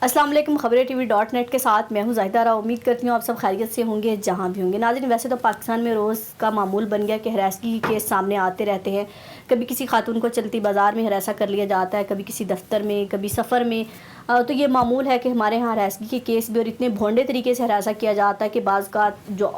अस्सलाम वालेकुम। खबरें TV.net के साथ मैं हूं ज़ाहिदा आरा। उम्मीद करती हूँ आप सब खैरियत से होंगे जहां भी होंगे। नाज़रीन, वैसे तो पाकिस्तान में रोज़ का मामूल बन गया कि हरासगी के केस सामने आते रहते हैं। कभी किसी खातून को चलती बाज़ार में हरासा कर लिया जाता है, कभी किसी दफ्तर में, कभी सफ़र में। तो ये मामूल है कि हमारे यहाँ हरासगी के केस भी और इतने भोंडे तरीके से हरासा किया जाता है कि बाज़ का जो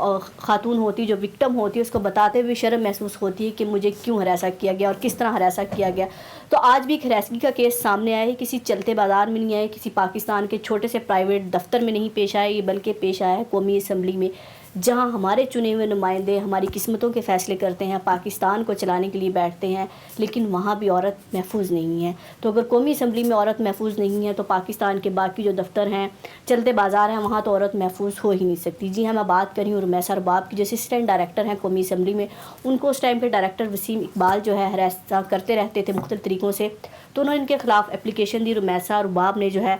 खातून होती है, जो विक्टिम होती है, उसको बताते हुए शर्म महसूस होती है कि मुझे क्यों हरासा किया गया और किस तरह हरासा किया गया। तो आज भी एक हरासगी का केस सामने आया है। किसी चलते बाज़ार में नहीं आया, किसी पाकिस्तान के छोटे से प्राइवेट दफ्तर में नहीं पेश आया, ये बल्कि पेश आया है कौमी असम्बली में, जहां हमारे चुने हुए नुमाइंदे हमारी किस्मतों के फ़ैसले करते हैं, पाकिस्तान को चलाने के लिए बैठते हैं, लेकिन वहाँ भी औरत महफूज नहीं है। तो अगर कौमी असम्बली में औरत महफूज नहीं है तो पाकिस्तान के बाकी जो दफ्तर हैं, चलते बाज़ार हैं, वहाँ तो औरत महफूज हो ही नहीं सकती। जी हाँ, मैं बात कर रही हूँ रुमैसा अरबाब की, जो असिस्टेंट डायरेक्टर हैं कौमी असम्बली में। उनको उस टाइम पे डायरेक्टर वसीम इकबाल जो है हरासा करते रहते थे मुख्तलिफ तरीक़ों से, तो उन्होंने इनके ख़िलाफ़ एप्लीकेशन दी। रुमैसा अरबाब ने जो है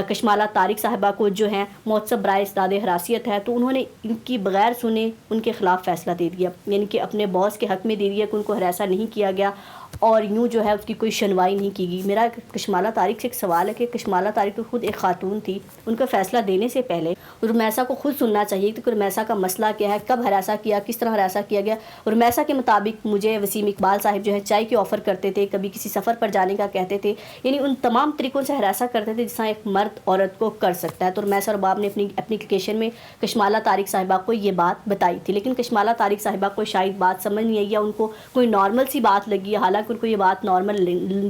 कशमाला तारिक साहिबा को जो है मौतसब बराए इस्दाद हरासियत है, तो उन्होंने इनकी बग़ैर सुने उनके ख़िलाफ़ फ़ैसला दे दिया, यानी कि अपने बॉस के हक़ में दे दिया कि उनको हरासा नहीं किया गया और यूँ जो है उसकी कोई सुनवाई नहीं की गई। मेरा कशमाला तारिक से एक सवाल है कि कशमाला तारिक तो खुद एक खातून थी, उनका फ़ैसला देने से पहले रुमैसा को खुद सुनना चाहिए कि रुमैसा का मसला क्या है, कब हरासा किया, किस तरह हरासा किया गया। रुमैसा के मुताबिक मुझे वसीम इकबाल साहब जो है चाय की ऑफ़र करते थे, कभी किसी सफ़र पर जाने का कहते थे, यानी उन तमाम तरीक़ों से हरासा करते थे जिस तरह एक मर्द औरत को कर सकता है। तो रुमैसा अरबाब ने अपनी एप्लीकेशन में कशमाला तारिक साहिबा को ये बात बताई थी, लेकिन कशमाला तारिक साहिबा को शायद बात समझ नहीं आई या उनको कोई नॉर्मल सी बात लगी, हालांकि उनको ये बात नॉर्मल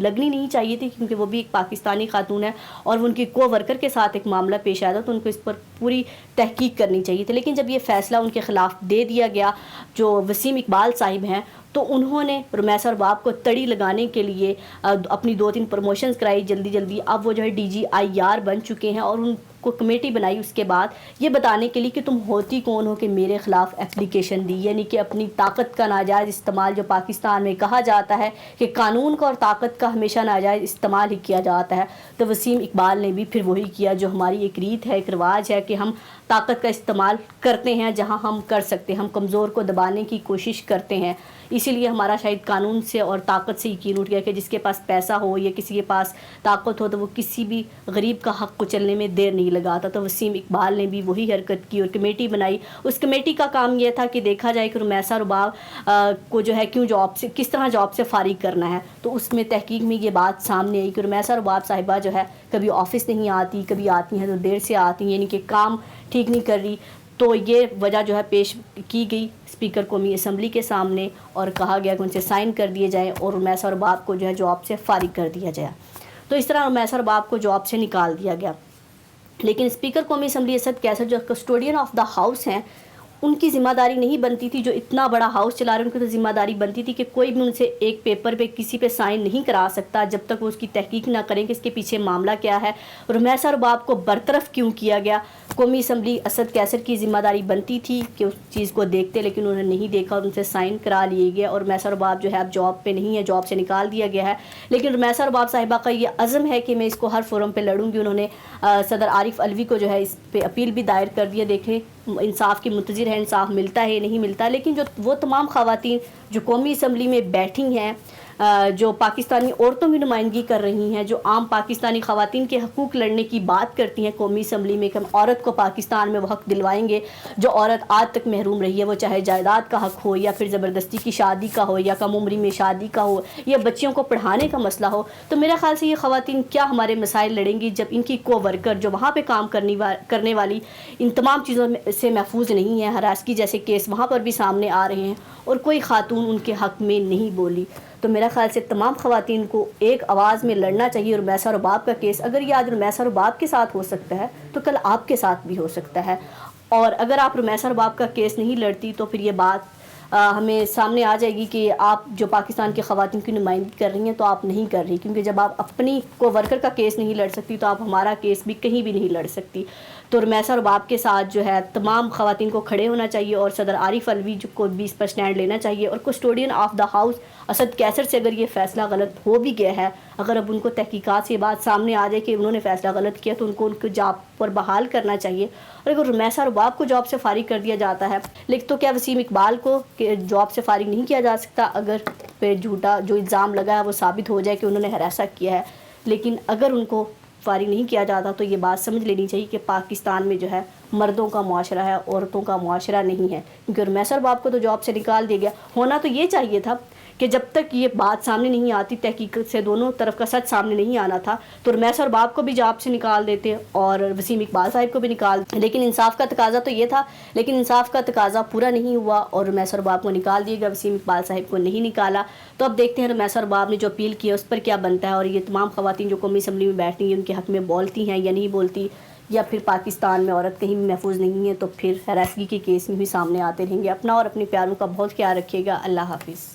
लगनी नहीं चाहिए थी, क्योंकि वो भी एक पाकिस्तानी खातून है और वो उनकी को वर्कर के साथ एक मामला पेश आया था, तो उनको इस पर पूरी तहकीक करनी चाहिए थी। लेकिन जब ये फ़ैसला उनके ख़िलाफ़ दे दिया गया, जो वसीम इकबाल साहिब हैं, तो उन्होंने रुमैसा अरबाब को तड़ी लगाने के लिए अपनी 2-3 प्रमोशंस कराई जल्दी जल्दी। अब वो जो है DGIR बन चुके हैं और उनको कमेटी बनाई उसके बाद ये बताने के लिए कि तुम होती कौन हो कि मेरे ख़िलाफ़ एप्लीकेशन दी, यानी कि अपनी ताकत का नाजायज़ इस्तेमाल, जो पाकिस्तान में कहा जाता है कि कानून का और ताकत का हमेशा नाजायज़ इस्तेमाल ही किया जाता है। तो वसीम इकबाल ने भी फिर वही किया जो हमारी एक रीत है, एक रिवाज है कि हम ताकत का इस्तेमाल करते हैं जहाँ हम कर सकते हैं, हम कमज़ोर को दबाने की कोशिश करते हैं। इसीलिए हमारा शायद कानून से और ताकत से यकीन उठ गया कि जिसके पास पैसा हो या किसी के पास ताकत हो तो वो किसी भी गरीब का हक़ कुचलने में देर नहीं लगाता। तो वसीम इकबाल ने भी वही हरकत की और कमेटी बनाई। उस कमेटी का काम यह था कि देखा जाए कि रुमैसा अरबाब को जो है क्यों जॉब से, किस तरह जॉब से फारिग करना है। तो उसमें तहकीक में ये बात सामने आई कि रुमैसा अरबाब साहिबा जो है कभी ऑफ़िस नहीं आती, कभी आती हैं तो देर से आती हैं, यानी कि काम ठीक नहीं कर रही। तो ये वजह जो है पेश की गई स्पीकर कौमी असम्बली के सामने और कहा गया कि उनसे साइन कर दिए जाएँ और रुमैसा अरबाब को जो है जॉब से फारिग कर दिया जाए। तो इस तरह रुमैसा अरबाब को जॉब से निकाल दिया गया। लेकिन स्पीकर कौमी असम्बली असद कैसर जो कस्टोडियन ऑफ द हाउस हैं, उनकी ज़िम्मेदारी नहीं बनती थी, जो इतना बड़ा हाउस चला रहे हैं उनकी तो ज़िम्मेदारी बनती थी कि कोई भी उनसे एक पेपर पे किसी पे साइन नहीं करा सकता जब तक वो उसकी तहकीक ना करें कि इसके पीछे मामला क्या है, रुमैसा अरबाब को बरतरफ क्यों किया गया। कौमी असम्बली असद कैसर की ज़िम्मेदारी बनती थी कि उस चीज़ को देखते, लेकिन उन्होंने नहीं देखा और उनसे साइन करा लिए गए और रुमैसा अरबाब जो है अब जॉब पे नहीं है, जॉब से निकाल दिया गया है। लेकिन रुमैसा अरबाब साहिबा का ये अज़म है कि मैं इसको हर फोरम पे लड़ूंगी। उन्होंने सदर आरिफ अलवी को जो है इस पे अपील भी दायर कर दिया। देखें इंसाफ की मुंतज़िर है, इंसाफ मिलता है नहीं मिलता। लेकिन जो वो तमाम ख़वातीन जो कौमी असम्बली में बैठी हैं, जो पाकिस्तानी औरतों की नुमाइंदगी कर रही हैं, जो आम पाकिस्तानी ख़वातीन के हकूक़ लड़ने की बात करती हैं कौमी असम्बली में कि हम औरत को पाकिस्तान में वो हक़ दिलवाएंगे जो औरत आज तक महरूम रही है, वो चाहे जायदाद का हक़ हो या फिर ज़बरदस्ती की शादी का हो या कम उम्री में शादी का हो या बच्चियों को पढ़ाने का मसला हो। तो मेरा ख़्याल से ये ख़वातीन क्या हमारे मसाइल लड़ेंगी जब इनकी को वर्कर जो वहाँ पर काम करने वाली इन तमाम चीज़ों से महफूज नहीं है। हरासगी जैसे केस वहाँ पर भी सामने आ रहे हैं और कोई खातून उनके हक़ में नहीं बोली। तो मेरा ख़्याल से तमाम ख़वातीन को एक आवाज़ में लड़ना चाहिए। रुमैसा अरबाब का केस अगर ये आज रुमैसा अरबाब के साथ हो सकता है तो कल आपके साथ भी हो सकता है। और अगर आप रुमैसा अरबाब का केस नहीं लड़ती तो फिर ये बात हमें सामने आ जाएगी कि आप जो पाकिस्तान की ख़वातीन की नुमाइंदगी कर रही हैं तो आप नहीं कर रही, क्योंकि जब आप अपनी को वर्कर का केस नहीं लड़ सकती तो आप हमारा केस भी कहीं भी नहीं लड़ सकती। तो रुमैसा अरबाब के साथ जो है तमाम ख़वातीन को खड़े होना चाहिए और सदर आरिफ अलवी को भी इस पर स्टैंड लेना चाहिए। और custodian of the house Asad Qaiser से अगर ये फ़ैसला गलत हो भी गया है, अगर अब उनको तहकीकात से बात सामने आ जाए कि उन्होंने फ़ैसला गलत किया तो उनको जॉब पर बहाल करना चाहिए। और अगर रुमैसा अरबाब को जॉब से फारिग कर दिया जाता है, लेकिन तो क्या वसीम इकबाल को जॉब से फारिग नहीं किया जा सकता अगर पे झूठा जो इल्ज़ाम लगा है वो साबित हो जाए कि उन्होंने हरासा किया है। लेकिन अगर उनको فارغ نہیں کیا جاتا تو یہ بات سمجھ لینی چاہیے کہ پاکستان میں جو ہے مردوں کا معاشرہ ہے، عورتوں کا معاشرہ نہیں ہے، کیونکہ رمیسہ ارباب کو تو جاب سے نکال دیا گیا. ہونا تو یہ چاہیے تھا کہ جب تک یہ بات سامنے نہیں آتی، تحقیق سے دونوں طرف کا سچ سامنے نہیں آنا تھا، تو رمیسہ ارباب کو بھی جاب سے نکال دیتے اور وسیم اقبال صاحب کو بھی نکال دیتے. لیکن انصاف کا تقاضا تو یہ تھا، لیکن انصاف کا تقاضا پورا نہیں ہوا اور رمیسہ ارباب کو نکال دیا گیا، وسیم اقبال صاحب کو نہیں نکالا. تو اب دیکھتے ہیں رمیسہ ارباب نے جو اپیل کی ہے اس پر کیا بنتا ہے، اور یہ تمام خواتین جو قومی اسمبلی میں بیٹھتی ہیں ان کے حق میں بولتی ہیں یا نہیں بولتی، یا پھر پاکستان میں عورت کہیں بھی محفوظ نہیں ہے تو پھر ہراسگی کے کیس میں بھی سامنے آتے رہیں گے. اپنا اور اپنے پیاروں کا بہت خیال رکھیے گا. اللہ حافظ.